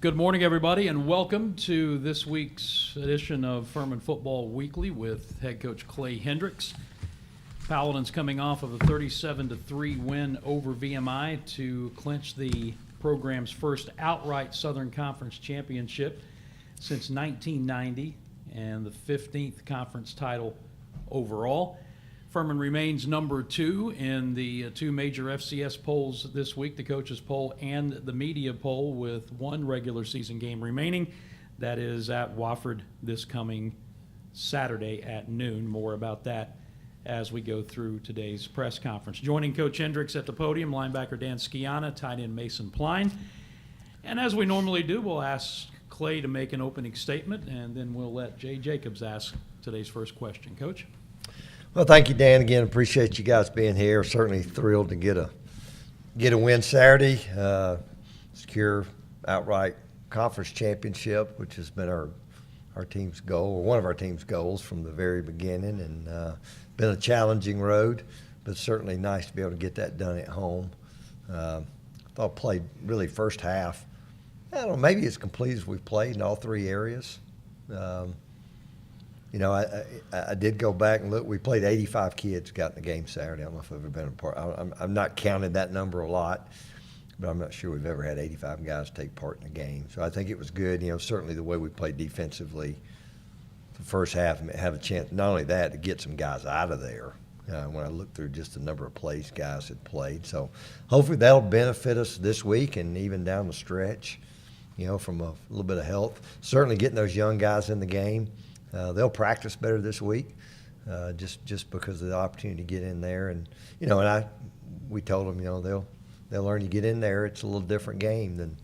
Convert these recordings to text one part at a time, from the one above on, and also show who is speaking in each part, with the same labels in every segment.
Speaker 1: Good morning, everybody, and welcome to this week's edition of Furman Football Weekly with head coach Clay Hendricks. Paladins coming off of a 37-3 win over VMI to clinch the program's first outright Southern Conference championship since 1990 and the 15th conference title overall. Furman remains number 2 in the two major FCS polls this week, the coaches poll and the media poll, with one regular season game remaining. That is at Wofford this coming Saturday at noon. More about that as we go through today's press conference. Joining Coach Hendricks at the podium, linebacker Dan Skiana, tight end Mason Pline. And as we normally do, we'll ask Clay to make an opening statement, and then we'll let Jay Jacobs ask today's first question. Coach?
Speaker 2: Well, thank you, Dan. Again, appreciate you guys being here. Certainly thrilled to get a win Saturday, secure outright conference championship, which has been our team's goal, or one of our team's goals from the very beginning, and been a challenging road, but certainly nice to be able to get that done at home. Thought played really first half. I don't know, maybe as complete as we've played in all three areas. I did go back and look. We played 85 kids got in the game Saturday. I don't know if I've ever been a part. I've not counted that number a lot, but I'm not sure we've ever had 85 guys take part in the game. So I think it was good. Certainly the way we played defensively the first half, have a chance, not only that, to get some guys out of there. When I looked through just the number of plays guys had played. So hopefully that'll benefit us this week and even down the stretch, from a little bit of health. Certainly getting those young guys in the game. They'll practice better this week, just because of the opportunity to get in there. And we told them, they'll learn. You get in there, it's a little different game than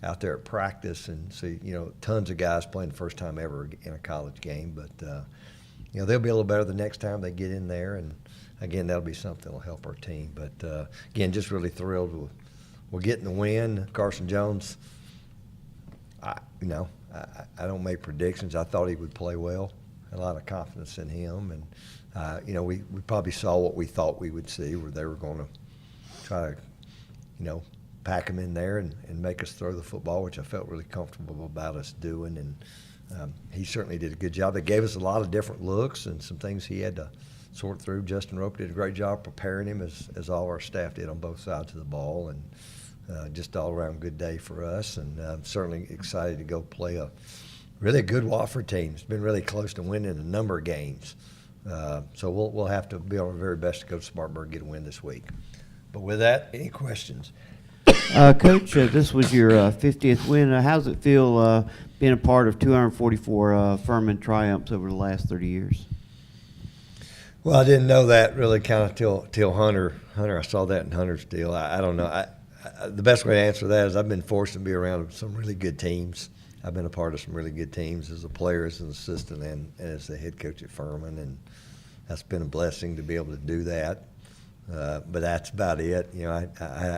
Speaker 2: out there at practice. And so, tons of guys playing the first time ever in a college game. But they'll be a little better the next time they get in there. And again, that'll be something that'll help our team. But again, just really thrilled with getting the win. Carson Jones, I don't make predictions. I thought he would play well. Had a lot of confidence in him. And, we probably saw what we thought we would see, where they were going to try to, pack him in there and make us throw the football, which I felt really comfortable about us doing. And he certainly did a good job. They gave us a lot of different looks and some things he had to sort through. Justin Rope did a great job preparing him, as all our staff did on both sides of the ball. And just all-around good day for us, and I'm certainly excited to go play a really good Wofford team. It's been really close to winning a number of games. So we'll have to be on our very best to go to Spartanburg and get a win this week. But with that, any questions?
Speaker 3: Coach, this was your 50th win. How does it feel being a part of 244 Furman triumphs over the last 30 years?
Speaker 2: Well, I didn't know that really kind of till Hunter. I saw that in Hunter's deal. I don't know. The best way to answer that is I've been forced to be around some really good teams. I've been a part of some really good teams as a player, as an assistant, and as the head coach at Furman, and that's been a blessing to be able to do that. But that's about it.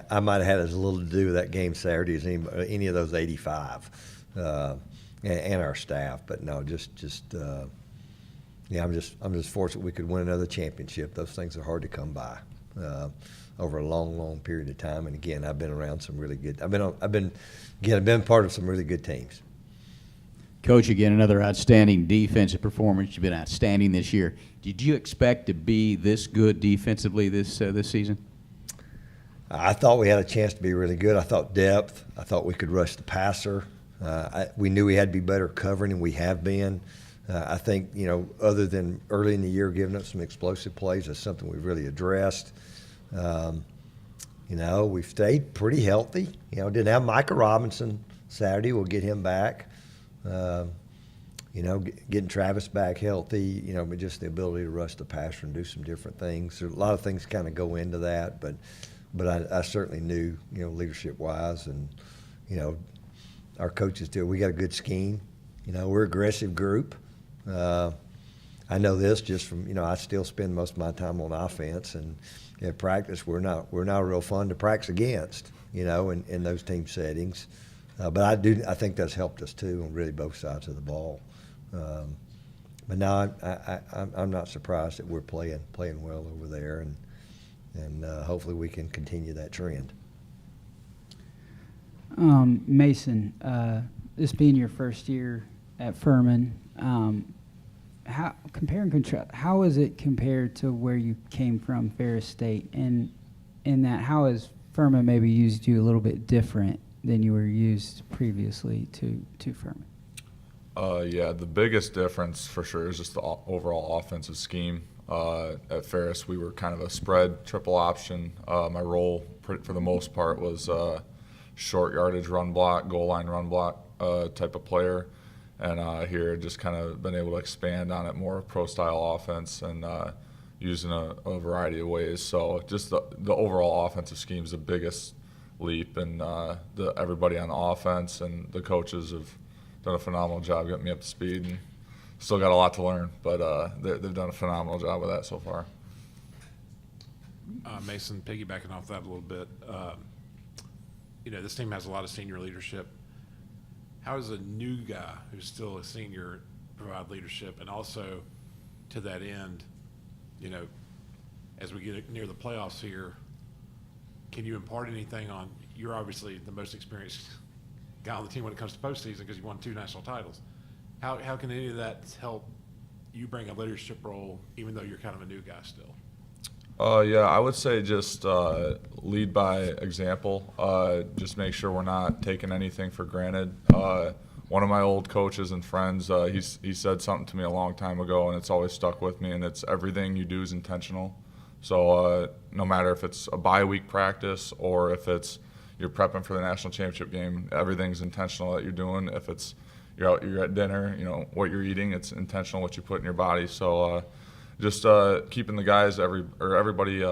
Speaker 2: I might have had as little to do with that game Saturday as any of those 85 and our staff. But no, I'm just fortunate we could win another championship. Those things are hard to come by. Over a long period of time, and again, I've been around some really good. I've been part of some really good teams.
Speaker 4: Coach, again, another outstanding defensive performance. You've been outstanding this year. Did you expect to be this good defensively this season?
Speaker 2: I thought we had a chance to be really good. I thought depth. I thought we could rush the passer. We knew we had to be better covering, and we have been. I think other than early in the year giving up some explosive plays, that's something we've really addressed. We've stayed pretty healthy. Didn't have Micah Robinson Saturday. We'll get him back. Getting Travis back healthy, but just the ability to rush the passer and do some different things. There's a lot of things kind of go into that, but I certainly knew, leadership-wise, and, our coaches do. We got a good scheme. We're an aggressive group. I know this just from, I still spend most of my time on offense, and at practice we're not real fun to practice against, in those team settings. But I think that's helped us too on really both sides of the ball. But now I'm not surprised that we're playing well over there, and hopefully we can continue that trend.
Speaker 5: Mason, this being your first year at Furman, how compare and contrast? How is it compared to where you came from, Ferris State, and in that how has Furman maybe used you a little bit different than you were used previously to Furman?
Speaker 6: Yeah, the biggest difference for sure is just the overall offensive scheme. At Ferris, we were kind of a spread triple option. My role, for the most part, was short yardage run block, goal line run block type of player. And here, just kind of been able to expand on it, more pro style offense, and using a variety of ways. So just the overall offensive scheme is the biggest leap, and everybody on the offense and the coaches have done a phenomenal job getting me up to speed, and still got a lot to learn, but they've done a phenomenal job with that so far.
Speaker 7: Mason, piggybacking off that a little bit, this team has a lot of senior leadership. How does a new guy who's still a senior provide leadership? And also, to that end, as we get near the playoffs here, can you impart anything on, you're obviously the most experienced guy on the team when it comes to postseason because you won 2 national titles. How can any of that help you bring a leadership role even though you're kind of a new guy still?
Speaker 6: Yeah, I would say just lead by example. Just make sure we're not taking anything for granted. One of my old coaches and friends, he said something to me a long time ago, and it's always stuck with me, and it's everything you do is intentional. So no matter if it's a bye week practice or if it's you're prepping for the national championship game, everything's intentional that you're doing. If it's you're at dinner, what you're eating, it's intentional what you put in your body. So just keeping the guys everybody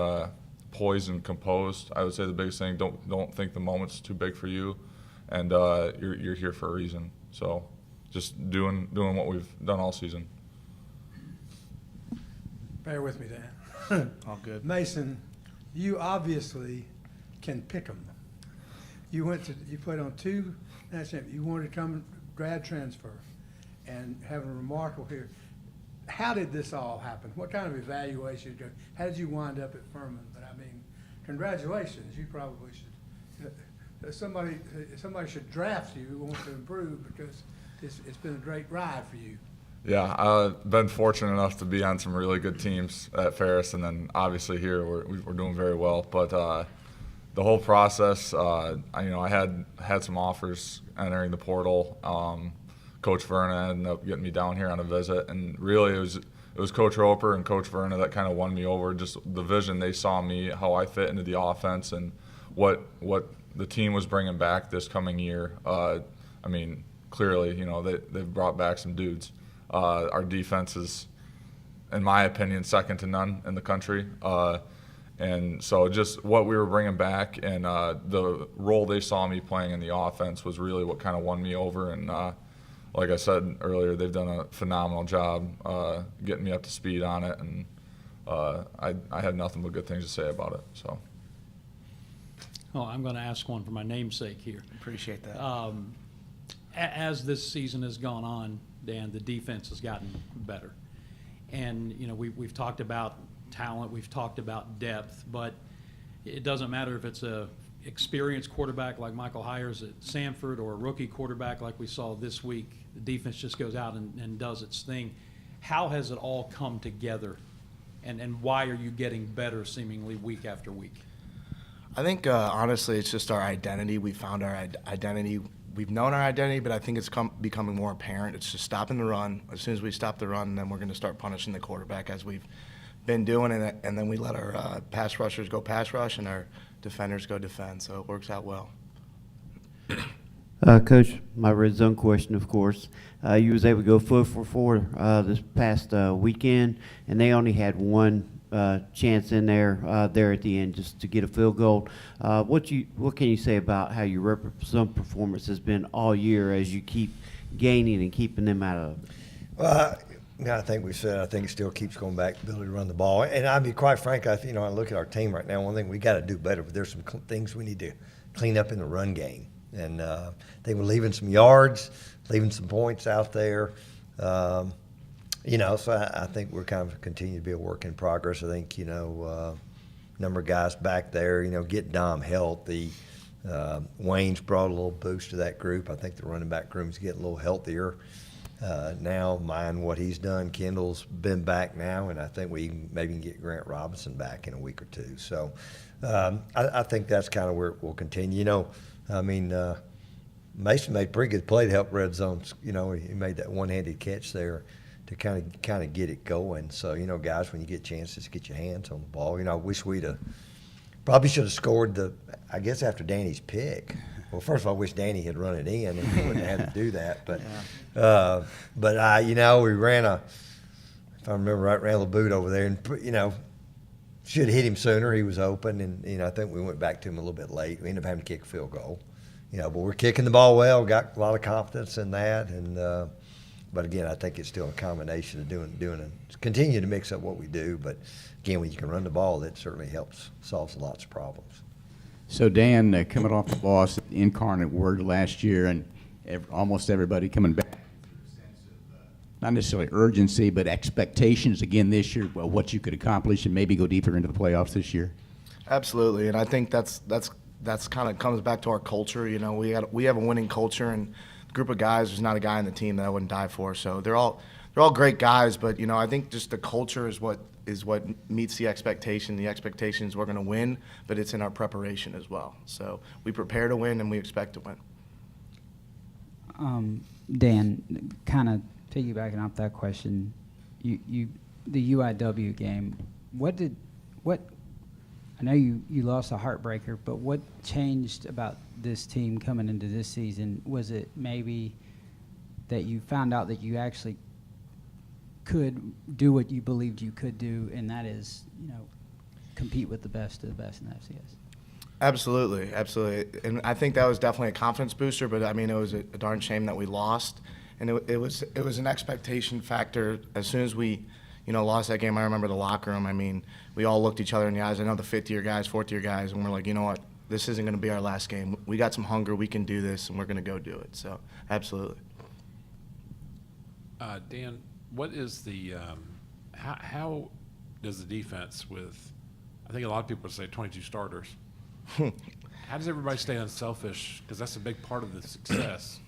Speaker 6: poised and composed. I would say the biggest thing, don't think the moment's too big for you, and you're here for a reason. So just doing what we've done all season.
Speaker 8: Bear with me, Dan.
Speaker 9: All good.
Speaker 8: Mason, you obviously can pick them. You played on 2 national. You wanted to come grad transfer, and have a remarkable here. How did this all happen? What kind of evaluation? How did you wind up at Furman? But I mean, congratulations. You probably should. Somebody should draft you who wants to improve because it's been a great ride for you.
Speaker 6: Yeah, I've been fortunate enough to be on some really good teams at Ferris, and then obviously here we're doing very well. But the whole process, I had some offers entering the portal. Coach Verna ended up getting me down here on a visit, and really it was Coach Roper and Coach Verna that kind of won me over. Just the vision they saw me, how I fit into the offense, and what the team was bringing back this coming year. Clearly, they've brought back some dudes. Our defense is, in my opinion, second to none in the country. And so just what we were bringing back and the role they saw me playing in the offense was really what kind of won me over. And like I said earlier, they've done a phenomenal job getting me up to speed on it. And I had nothing but good things to say about it. So.
Speaker 1: Oh, I'm going to ask one for my namesake here.
Speaker 9: Appreciate that.
Speaker 1: As this season has gone on, Dan, the defense has gotten better. And, we've talked about talent, we've talked about depth, but it doesn't matter if it's a experienced quarterback like Michael Hires at Sanford or a rookie quarterback like we saw this week. The defense just goes out and does its thing. How has it all come together, and why are you getting better seemingly week after week?
Speaker 9: I think, honestly, it's just our identity. We found our identity. We've known our identity, but I think it's becoming more apparent. It's just stopping the run. As soon as we stop the run, then we're going to start punishing the quarterback as we've been doing, and then we let our pass rushers go pass rush and our defenders go defend. So it works out well.
Speaker 3: Coach, my red zone question, of course. You was able to go 4 for 4 this past weekend, and they only had one chance in there at the end just to get a field goal. What can you say about how your red zone performance has been all year as you keep gaining and keeping them out of it?
Speaker 2: Well, I think I think it still keeps going back to the ability to run the ball. And I mean, quite frankly, I look at our team right now. One thing we got to do better, but there's some things we need to clean up in the run game. And I think we're leaving some yards, leaving some points out there. So I think we're kind of continue to be a work in progress. I think, number of guys back there, get Dom healthy. Wayne's brought a little boost to that group. I think the running back room's getting a little healthier now, mind what he's done. Kendall's been back now, and I think we maybe can get Grant Robinson back in a week or two. So I think that's kind of where we'll continue. You know, I mean, Mason made a pretty good play to help red zones. You know, he made that one-handed catch there to kind of get it going. So, you know, guys, when you get chances, get your hands on the ball. You know, I wish we'd have probably should have scored I guess after Danny's pick. Well, first of all, I wish Danny had run it in and he wouldn't have had to do that. But you know, we ran if I remember right, ran a boot over there and, you know, should have hit him sooner. He was open, and, you know, I think we went back to him a little bit late. We ended up having to kick a field goal. You know, but we're kicking the ball well, got a lot of confidence in that. And but again, I think it's still a combination of continue to mix up what we do. But again, when you can run the ball, that certainly helps, solves lots of problems.
Speaker 4: So Dan, coming off the loss at the Incarnate Word last year, and almost everybody coming back, not necessarily urgency, but expectations again this year, well, what you could accomplish and maybe go deeper into the playoffs this year?
Speaker 9: Absolutely, and I think that's kind of comes back to our culture. You know, we have a winning culture, and a group of guys. There's not a guy in the team that I wouldn't die for. So they're all great guys, but you know, I think just the culture is what meets the expectation. The expectation is we're going to win, but it's in our preparation as well. So we prepare to win, and we expect to win.
Speaker 5: Dan, kind of piggybacking off that question, the UIW game, I know you lost a heartbreaker, but what changed about this team coming into this season? Was it maybe that you found out that you actually could do what you believed you could do, and that is, you know, compete with the best of the best in the FCS?
Speaker 9: Absolutely, absolutely. And I think that was definitely a confidence booster, but I mean, it was a darn shame that we lost. And it was an expectation factor. As soon as we, you know, lost that game, I remember the locker room. I mean, we all looked each other in the eyes. I know the fifth-year guys, fourth-year guys, and we're like, you know what, this isn't going to be our last game. We got some hunger. We can do this, and we're going to go do it. So, absolutely.
Speaker 7: Dan, what is the how does the defense with, I think a lot of people say 22 starters, how does everybody stay unselfish? Because that's a big part of the success.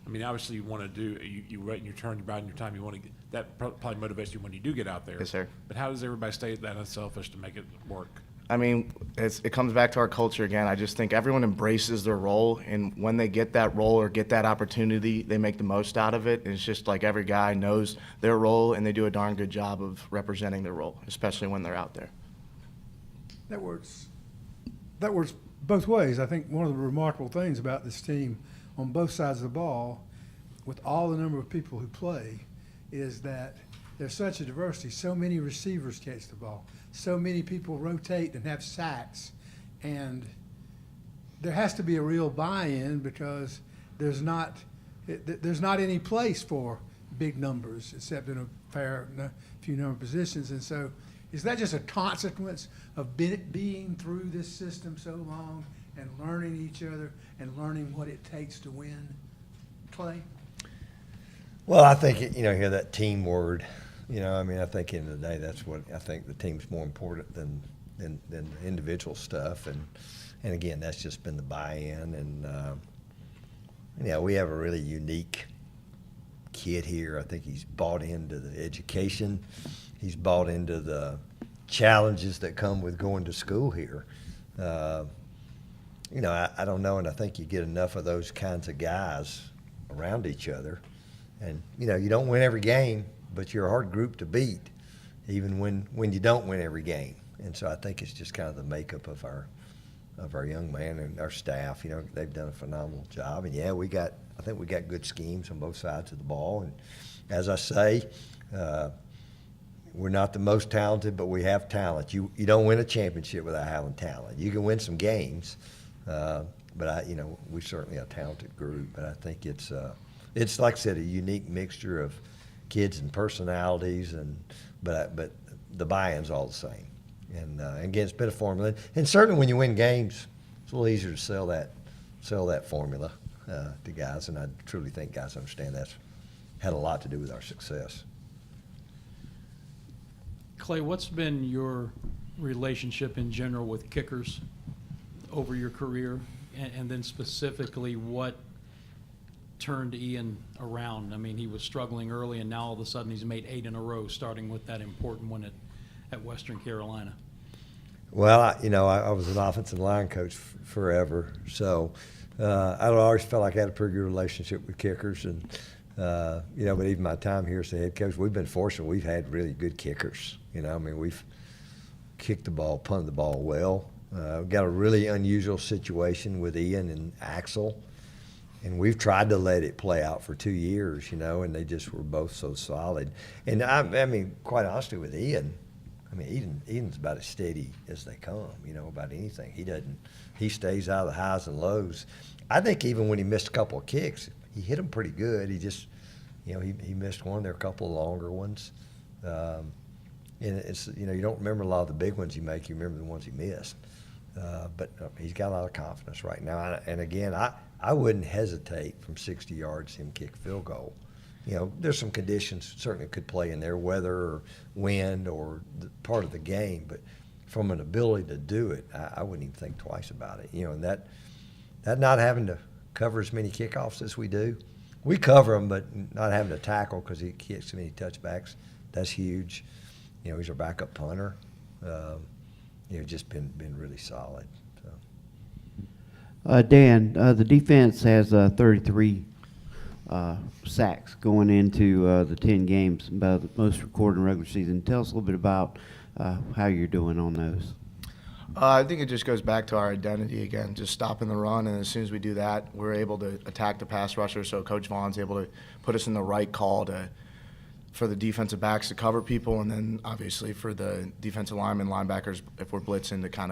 Speaker 7: I mean, obviously you want to do, you wait your turn, you bide your time, you want to get, that probably motivates you when you do get out there.
Speaker 9: Yes, sir.
Speaker 7: But how does everybody stay that unselfish to make it work?
Speaker 9: I mean, it comes back to our culture again. I just think everyone embraces their role, and when they get that role or get that opportunity, they make the most out of it. And it's just like every guy knows their role, and they do a darn good job of representing their role, especially when they're out there.
Speaker 8: That works both ways. I think one of the remarkable things about this team on both sides of the ball, with all the number of people who play, is that there's such a diversity. So many receivers catch the ball. So many people rotate and have sacks. And there has to be a real buy-in, because there's not any place for big numbers except in a few number of positions. And so is that just a consequence of being through this system so long and learning each other and learning what it takes to win? Clay?
Speaker 2: Well, I think, you know, hear that team word. You know, I mean, I think in the day, that's what I think the team's more important than the individual stuff. And again, that's just been the buy-in. And, you know, we have a really unique kid here. I think he's bought into the education. He's bought into the challenges that come with going to school here. You know, I don't know, and I think you get enough of those kinds of guys around each other. And, you know, you don't win every game, but you're a hard group to beat, even when you don't win every game. And so I think it's just kind of the makeup of our young man and our staff. You know, they've done a phenomenal job. And, yeah, I think we got good schemes on both sides of the ball. And as I say, we're not the most talented, but we have talent. You don't win a championship without having talent. You can win some games, but you know, we certainly a talented group. But I think it's like I said, a unique mixture of kids and personalities, but the buy-in's all the same. And again, it's been a formula. And certainly when you win games, it's a little easier to sell that formula to guys. And I truly think guys understand that's had a lot to do with our success.
Speaker 1: Clay, what's been your relationship in general with kickers over your career? and then specifically what turned Ian around? I mean, he was struggling early, and now all of a sudden he's made 8 in a row, starting with that important one at Western Carolina.
Speaker 2: Well, I was an offensive line coach forever, so I always felt like I had a pretty good relationship with kickers, and but even my time here as the head coach, we've been fortunate. We've had really good kickers. I mean, we've kicked the ball, punted the ball well. We've got a really unusual situation with Ian and Axel, and we've tried to let it play out for 2 years, and they just were both so solid. And I mean, quite honestly, with Ian, I mean, Eden's about as steady as they come, about anything. He stays out of the highs and lows. I think even when he missed a couple of kicks, he hit them pretty good. He just, he missed one. There are a couple of longer ones. And it's, you don't remember a lot of the big ones you make. You remember the ones he missed. But he's got a lot of confidence right now. And again, I wouldn't hesitate from 60 yards him kick a field goal. There's some conditions certainly could play in there, weather or wind or part of the game. But from an ability to do it, I wouldn't even think twice about it. And that not having to cover as many kickoffs as we do. We cover them, but not having to tackle because he kicks so many touchbacks, that's huge. He's our backup punter. Just been really solid. So.
Speaker 3: Dan, the defense has 33 sacks going into the 10 games, about the most recorded in regular season. Tell us a little bit about how you're doing on those.
Speaker 9: I think it just goes back to our identity again, just stopping the run, and as soon as we do that, we're able to attack the pass rusher. So Coach Vaughn's able to put us in the right call for the defensive backs to cover people, and then obviously for the defensive linemen, linebackers, if we're blitzing, to kind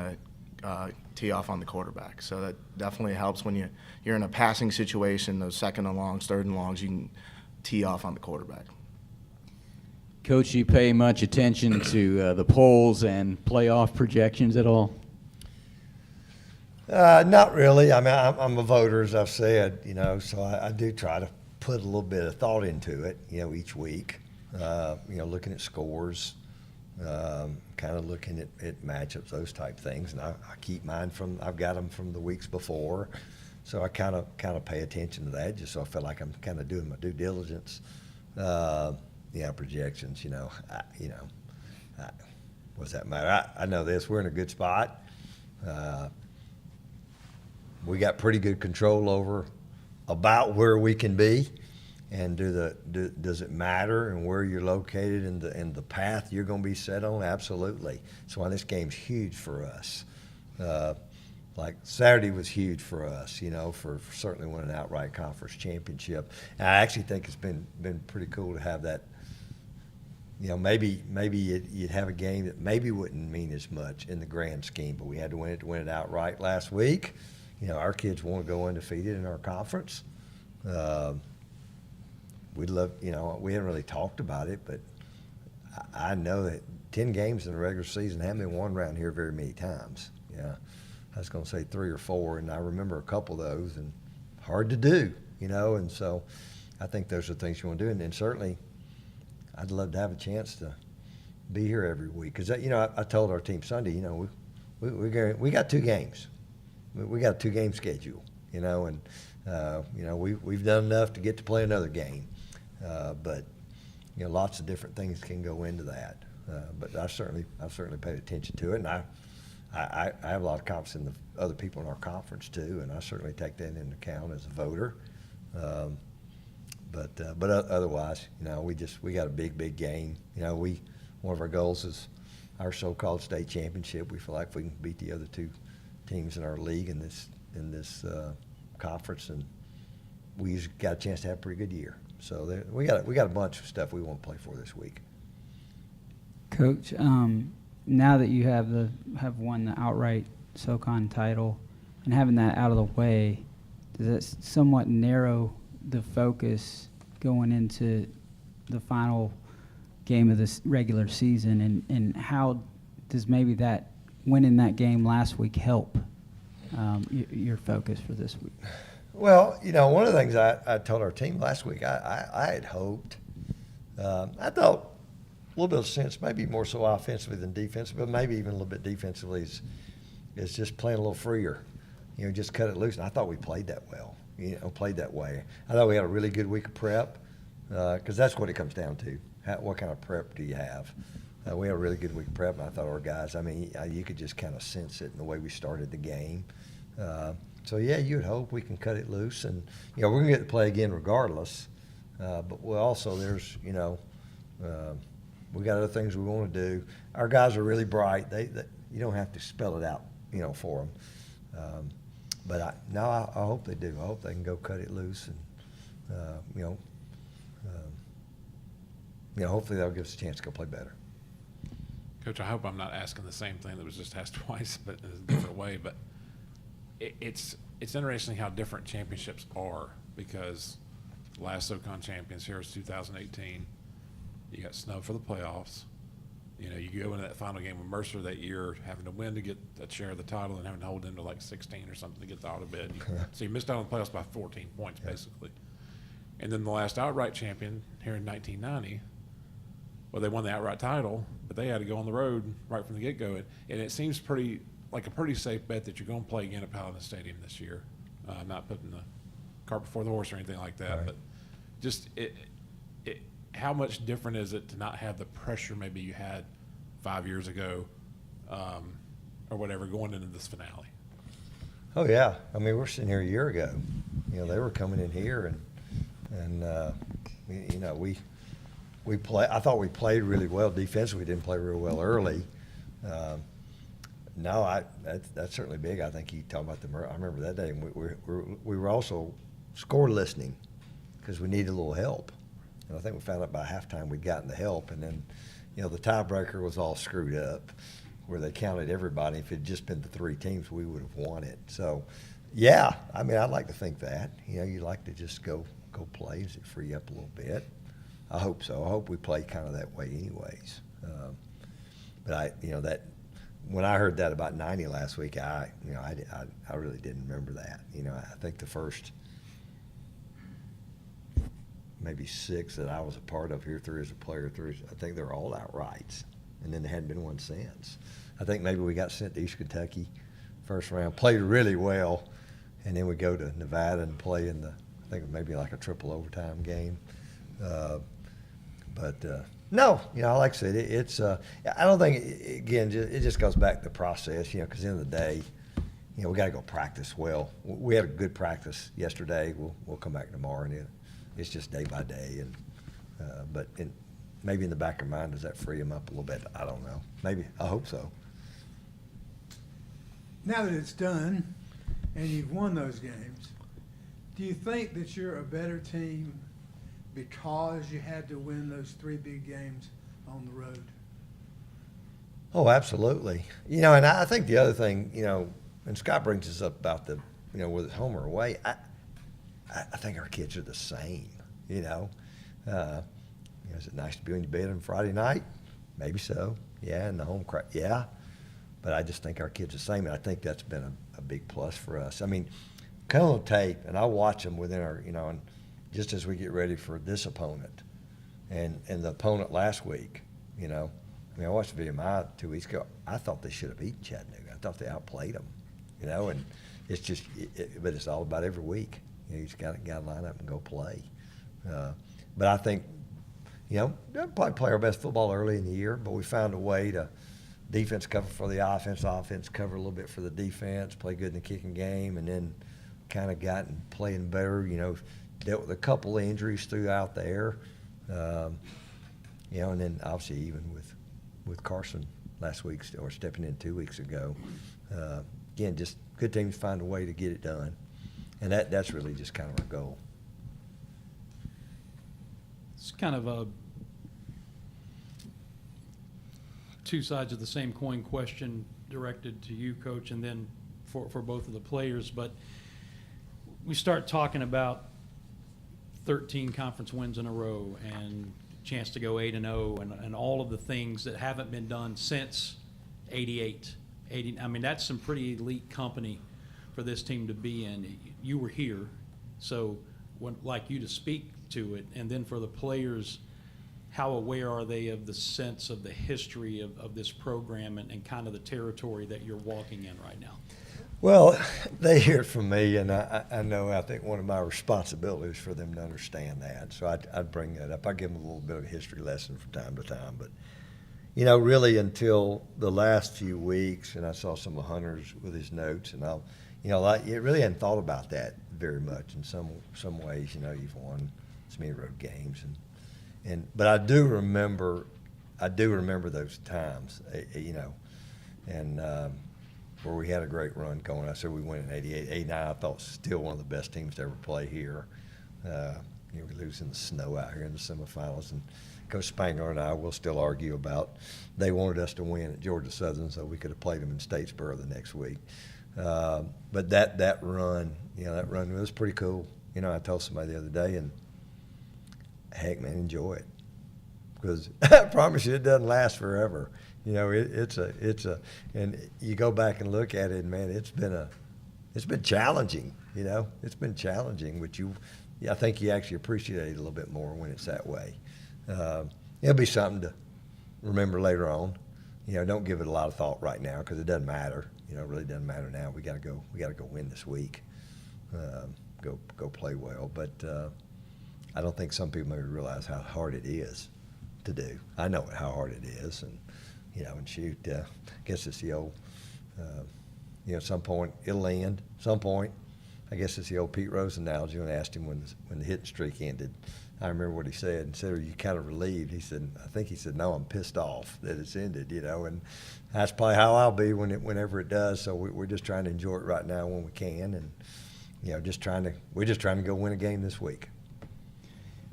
Speaker 9: of tee off on the quarterback. So that definitely helps when you're in a passing situation, those second and longs, third and longs, you can tee off on the quarterback.
Speaker 4: Coach, you pay much attention to the polls and playoff projections at all?
Speaker 2: Not really. I mean, I'm a voter, as I've said, so I do try to put a little bit of thought into it, each week. Looking at scores, kind of looking at matchups, those type things. And I keep mine I've got them from the weeks before, so I kind of pay attention to that, just so I feel like I'm kind of doing my due diligence. Projections, what's that matter? I know this. We're in a good spot. We got pretty good control over about where we can be, and does it matter and where you're located and the path you're going to be set on? Absolutely. So why this game's huge for us. Like Saturday was huge for us, for certainly winning an outright conference championship. And I actually think it's been pretty cool to have that. Maybe you'd have a game that maybe wouldn't mean as much in the grand scheme, but we had to win it outright last week. Our kids want to go undefeated in our conference. We'd love, we haven't really talked about it, but I know that 10 games in the regular season haven't been won around here very many times. I was going to say 3 or 4, and I remember a couple of those, and hard to do, and so I think those are things you want to do. And then certainly I'd love to have a chance to be here every week because, I told our team Sunday, we got 2 games. We got a 2-game schedule, and, we've done enough to get to play another game. But, lots of different things can go into that. But I've certainly paid attention to it, and I have a lot of confidence in the other people in our conference too, and I certainly take that into account as a voter. But otherwise, we got a big game. One of our goals is our so-called state championship. We feel like we can beat the other 2 teams in our league in this conference, and we got a chance to have a pretty good year. So we got a bunch of stuff we want to play for this week.
Speaker 5: Coach, now that you have won the outright SoCon title and having that out of the way, does that somewhat narrow the focus going into the final game of this regular season, and how does maybe that winning that game last week help your focus for this week?
Speaker 2: Well, one of the things I told our team last week, I had hoped, I thought a little bit of sense, maybe more so offensively than defensively, but maybe even a little bit defensively is just playing a little freer. just cut it loose. And I thought we played that well, played that way. I thought we had a really good week of prep, because that's what it comes down to. What kind of prep do you have? We had a really good week of prep, and I thought our guys, you could just kind of sense it in the way we started the game. So, yeah, you'd hope we can cut it loose. And, we're going to get to play again regardless. But we also, there's, we got other things we want to do. Our guys are really bright. You don't have to spell it out, for them. But I hope they do. I hope they can go cut it loose, and hopefully they'll give us a chance to go play better.
Speaker 7: Coach, I hope I'm not asking the same thing that was just asked twice, but in a different way. But it's interesting how different championships are, because the last SoCon champions here is 2018. You got snubbed for the playoffs. You go into that final game with Mercer that year, having to win to get a share of the title and having to hold them to like 16 or something to get the auto bid. So you missed out on the playoffs by 14 points, basically. And then the last outright champion here in 1990, well, they won the outright title, but they had to go on the road right from the get-go. And it seems like a pretty safe bet that you're going to play again at Paladins Stadium this year. I'm not putting the cart before the horse or anything like that,
Speaker 2: Right.
Speaker 7: but just how much different is it to not have the pressure maybe you had 5 years ago, or whatever, going into this finale?
Speaker 2: Oh, yeah. We're sitting here a year ago. They were coming in here, and we play. I thought we played really well defensively. We didn't play real well early. No, that's certainly big. I think you talking about I remember that day. We were also score listening because we needed a little help. And I think we found out by halftime we'd gotten the help, and then, the tiebreaker was all screwed up, where they counted everybody. If it had just been the three teams, we would have won it. So, yeah, I'd like to think that. You'd like to just go play. Does it free up a little bit? I hope so. I hope we play kind of that way anyways. But that when I heard that about 90 last week, I really didn't remember that. I think the first maybe 6 that I was a part of here, 3 as a player, 3, I think they're all outrights, and then there hadn't been one since. I think maybe we got sent to East Kentucky first round, played really well, and then we go to Nevada and play in I think maybe like a triple overtime game. No, like I said, it's I don't think, again, it just goes back to the process, because at the end of the day, we got to go practice well. We had a good practice yesterday. We'll come back tomorrow, and it's just day by day. But maybe in the back of your mind, does that free them up a little bit? I don't know. Maybe. I hope so.
Speaker 8: Now that it's done and you've won those games, do you think that you're a better team because you had to win those 3 big games on the road?
Speaker 2: Oh, absolutely. And I think the other thing, and Scott brings this up about the, whether it's home or away, I think our kids are the same, Is it nice to be in your bed on Friday night? Maybe so. Yeah, and the home crowd, yeah. But I just think our kids are the same, and I think that's been a big plus for us. Come on tape, and I watch them within our, and just as we get ready for this opponent and the opponent last week, I watched the VMI 2 weeks ago. I thought they should have beaten Chattanooga. I thought they outplayed them, and it's just, but it's all about every week. You just got to line up and go play. But I think, they'll probably play our best football early in the year, but we found a way to defense cover for the offense cover a little bit for the defense, play good in the kicking game, and then kind of gotten playing better, dealt with a couple of injuries throughout there. And then obviously even with Carson last week, or stepping in 2 weeks ago. Again, just good teams find a way to get it done. And that's really just kind of our goal.
Speaker 1: It's kind of a two sides of the same coin question directed to you, Coach, and then for both of the players. But we start talking about 13 conference wins in a row and chance to go 8-0 and all of the things that haven't been done since 88. That's some pretty elite company for this team to be in. You were here, so would like you to speak to it. And then for the players, how aware are they of the sense of the history of this program and kind of the territory that you're walking in right now?
Speaker 2: Well, they hear it from me, and I know I think one of my responsibilities for them to understand that. So I'd bring that up. I give them a little bit of a history lesson from time to time. But, really until the last few weeks, and I saw some of Hunter's with his notes, and you really hadn't thought about that very much in some ways. You've won so many road games, but I do remember those times, and where we had a great run going. I said we went in 88. 89, I thought still one of the best teams to ever play here. We lose in the snow out here in the semifinals, and Coach Spangler and I will still argue about they wanted us to win at Georgia Southern, so we could have played them in Statesboro the next week. But that run, that run was pretty cool. I told somebody the other day, and heck, man, enjoy it, because I promise you, it doesn't last forever. It's and you go back and look at it, and man, it's been challenging. It's been challenging, which I think you actually appreciate it a little bit more when it's that way. It'll be something to remember later on. Don't give it a lot of thought right now, because it doesn't matter. It really doesn't matter now. We got to go win this week. Go play well, but I don't think some people maybe realize how hard it is to do. I know how hard it is, and shoot, I guess it's the old, at some point it'll end. Some point, I guess it's the old Pete Rose analogy when I asked him when the hitting streak ended. I remember what he said. And said, "Are you kind of relieved?" He said, "No, I'm pissed off that it's ended." And that's probably how I'll be whenever it does. So we're just trying to enjoy it right now when we can, and we're just trying to go win a game this week.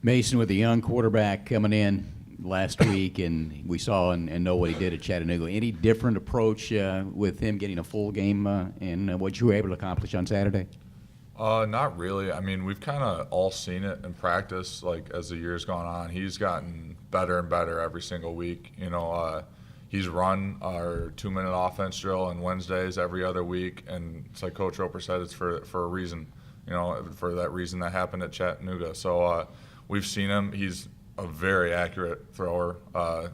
Speaker 4: Mason, with a young quarterback coming in last week, and we saw and know what he did at Chattanooga. Any different approach with him getting a full game and what you were able to accomplish on Saturday?
Speaker 6: Not really. I mean, we've kind of all seen it in practice. Like, as the year's gone on, he's gotten better and better every single week. He's run our 2-minute offense drill on Wednesdays every other week, and it's like Coach Roper said, it's for a reason. For that reason that happened at Chattanooga. So we've seen him. He's a very accurate thrower.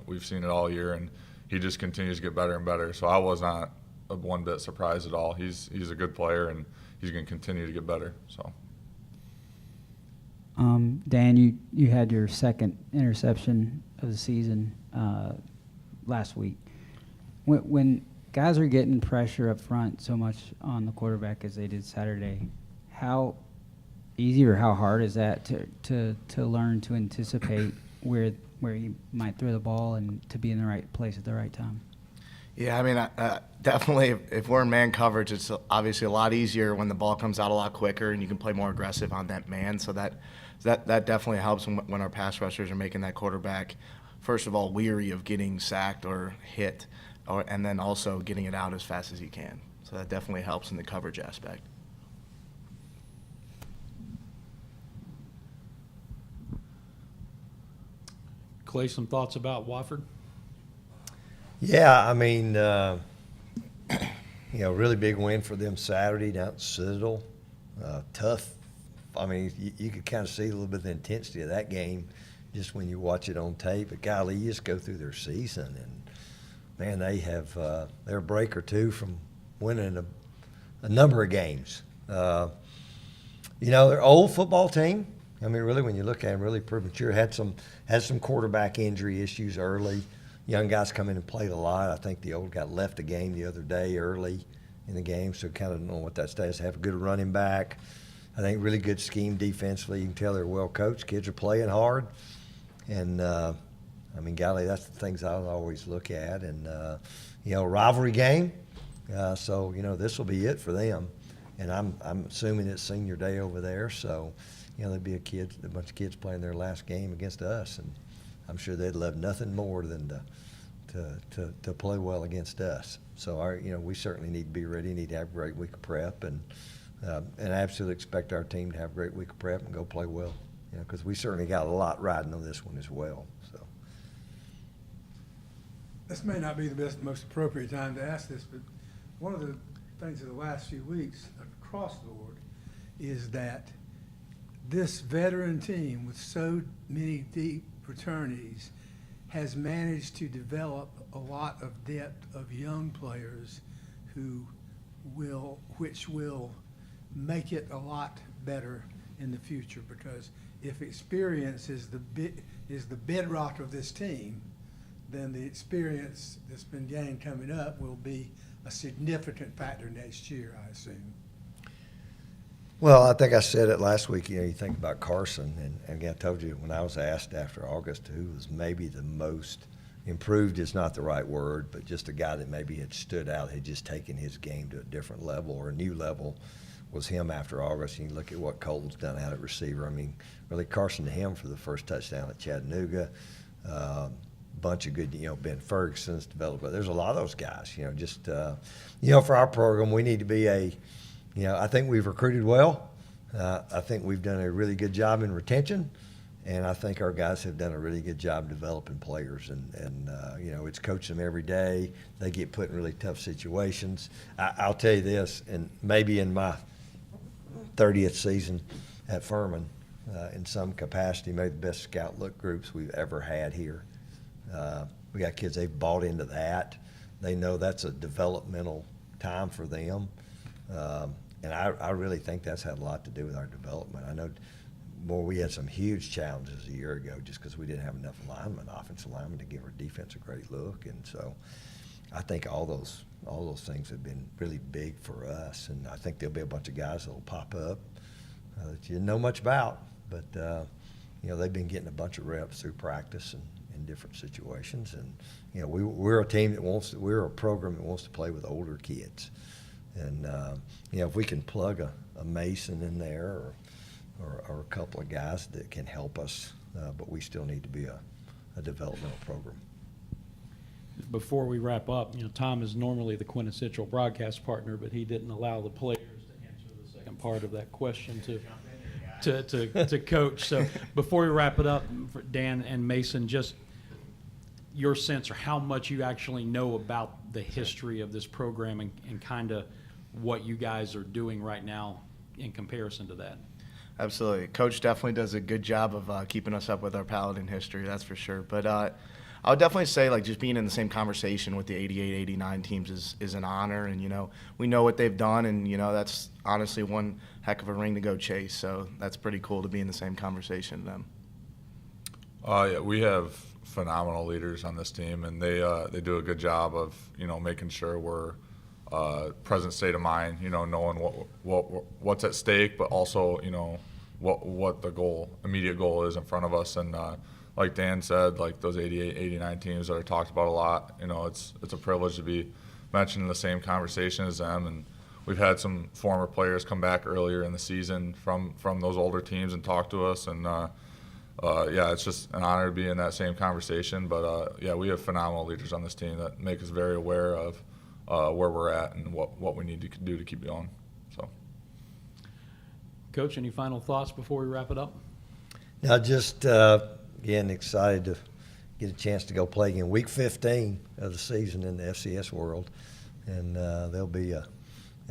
Speaker 6: We've seen it all year, and he just continues to get better and better. So I was not one bit surprised at all. He's a good player, and he's going to continue to get better. So,
Speaker 5: Dan, you had your second interception of the season last week. When guys are getting pressure up front so much on the quarterback as they did Saturday, how easy or how hard is that to learn to anticipate where you might throw the ball and to be in the right place at the right time?
Speaker 9: Yeah, I mean, definitely if we're in man coverage, it's obviously a lot easier when the ball comes out a lot quicker and you can play more aggressive on that man. So that definitely helps when our pass rushers are making that quarterback, first of all, weary of getting sacked or hit, and then also getting it out as fast as he can. So that definitely helps in the coverage aspect.
Speaker 1: Clay, some thoughts about Wofford?
Speaker 2: Yeah, I mean, really big win for them Saturday down at Citadel. Tough. I mean, you could kind of see a little bit of the intensity of that game just when you watch it on tape. But golly, you just go through their season, and man, they're a break or two from winning a number of games. They're an old football team. I mean, really, when you look at them, really premature. Had some quarterback injury issues early. Young guys come in and played a lot. I think the old guy left the game the other day early in the game, so kind of don't know what that status. Have a good running back. I think really good scheme defensively. You can tell they're well coached. Kids are playing hard, and I mean, golly, that's the things I always look at. And rivalry game. So this will be it for them, and I'm assuming it's senior day over there. So there'll be a bunch of kids playing their last game against us, and I'm sure they'd love nothing more than to play well against us. So we certainly need to be ready. Need to have a great week of prep, and I absolutely expect our team to have a great week of prep and go play well. Because we certainly got a lot riding on this one as well. So
Speaker 8: this may not be the most appropriate time to ask this, but one of the things of the last few weeks across the board is that this veteran team with so many deep fraternities has managed to develop a lot of depth of young players who which will make it a lot better in the future, because if experience is the bedrock of this team, then the experience that's been gained coming up will be a significant factor next year, I assume.
Speaker 2: Well, I think I said it last week. You think about Carson, and again, I told you when I was asked after August who was maybe the most improved is not the right word, but just a guy that maybe had stood out, had just taken his game to a different level or a new level, was him after August. And you look at what Colton's done out at receiver. I mean, really Carson to him for the first touchdown at Chattanooga. Bunch of good, Ben Ferguson's developed, but there's a lot of those guys, just, for our program, we need to be I think we've recruited well. I think we've done a really good job in retention, and I think our guys have done a really good job developing players. And it's coaching them every day. They get put in really tough situations. I'll tell you this, and maybe in my 30th season at Furman, in some capacity, maybe the best scout look groups we've ever had here. We got kids, they've bought into that. They know that's a developmental time for them. And I really think that's had a lot to do with our development. I know we had some huge challenges a year ago just because we didn't have enough offensive linemen to give our defense a great look. And so I think all those things have been really big for us. And I think there'll be a bunch of guys that will pop up that you didn't know much about. But, they've been getting a bunch of reps through practice and in different situations. And, we're a team we're a program that wants to play with older kids. And, if we can plug a Mason in there or a couple of guys that can help us, but we still need to be a developmental program.
Speaker 1: Before we wrap up, Tom is normally the quintessential broadcast partner, but he didn't allow the players to answer the second part of that question to coach. So before we wrap it up, for Dan and Mason, just your sense or how much you actually know about the history of this program and kind of what you guys are doing right now in comparison to that.
Speaker 9: Absolutely. Coach definitely does a good job of keeping us up with our Paladin history, that's for sure. But I would definitely say, just being in the same conversation with the 88, 89 teams is an honor. And, we know what they've done, and, that's honestly one heck of a ring to go chase. So that's pretty cool to be in the same conversation with them.
Speaker 6: Yeah, we have phenomenal leaders on this team, and they do a good job of, making sure we're present state of mind, knowing what's at stake, but also, what the immediate goal is in front of us. And like Dan said, those 88, 89 teams that are talked about a lot, it's a privilege to be mentioned in the same conversation as them. And we've had some former players come back earlier in the season from those older teams and talk to us. And it's just an honor to be in that same conversation. But we have phenomenal leaders on this team that make us very aware of where we're at and what we need to do to keep going. So,
Speaker 1: Coach, any final thoughts before we wrap it up?
Speaker 2: Now, just again, excited to get a chance to go play in Week 15 of the season in the FCS world, and there'll be at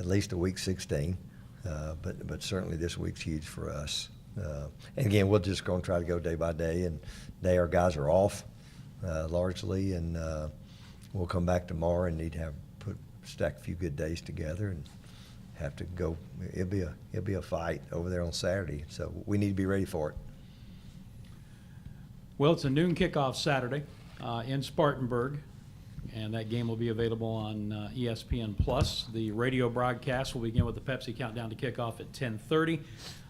Speaker 2: least a Week 16, but certainly this week's huge for us. And again, we're just going to try to go day by day, and today our guys are off largely, and we'll come back tomorrow and need to stack a few good days together and have to go. It'll be a fight over there on Saturday, so we need to be ready for it.
Speaker 1: Well, it's a noon kickoff Saturday in Spartanburg, and that game will be available on ESPN+. The radio broadcast will begin with the Pepsi Countdown to kickoff at 10:30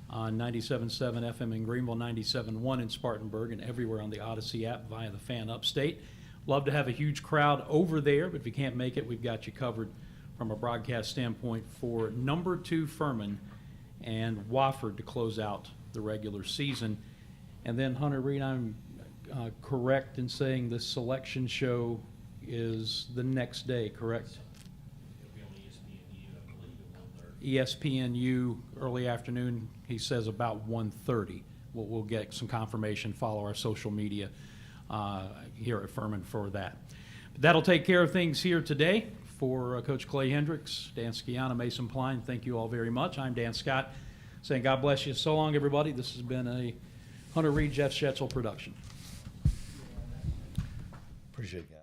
Speaker 1: on 97.7 FM in Greenville, 97.1 in Spartanburg, and everywhere on the Odyssey app via the Fan Upstate. Love to have a huge crowd over there, but if you can't make it, we've got you covered from a broadcast standpoint for number 2 Furman and Wofford to close out the regular season. And then, Hunter Reed, I'm correct in saying the selection show is the next day, correct?
Speaker 10: It'll be on ESPNU, I believe, at 1:30.
Speaker 1: ESPNU, early afternoon, he says about 1:30. We'll get some confirmation, follow our social media here at Furman for that. But that'll take care of things here today. For Coach Clay Hendricks, Dan Sciana, Mason Pline, thank you all very much. I'm Dan Scott saying God bless you. So long, everybody. This has been a Hunter Reed, Jeff Schetzel production.
Speaker 2: Appreciate it, guys.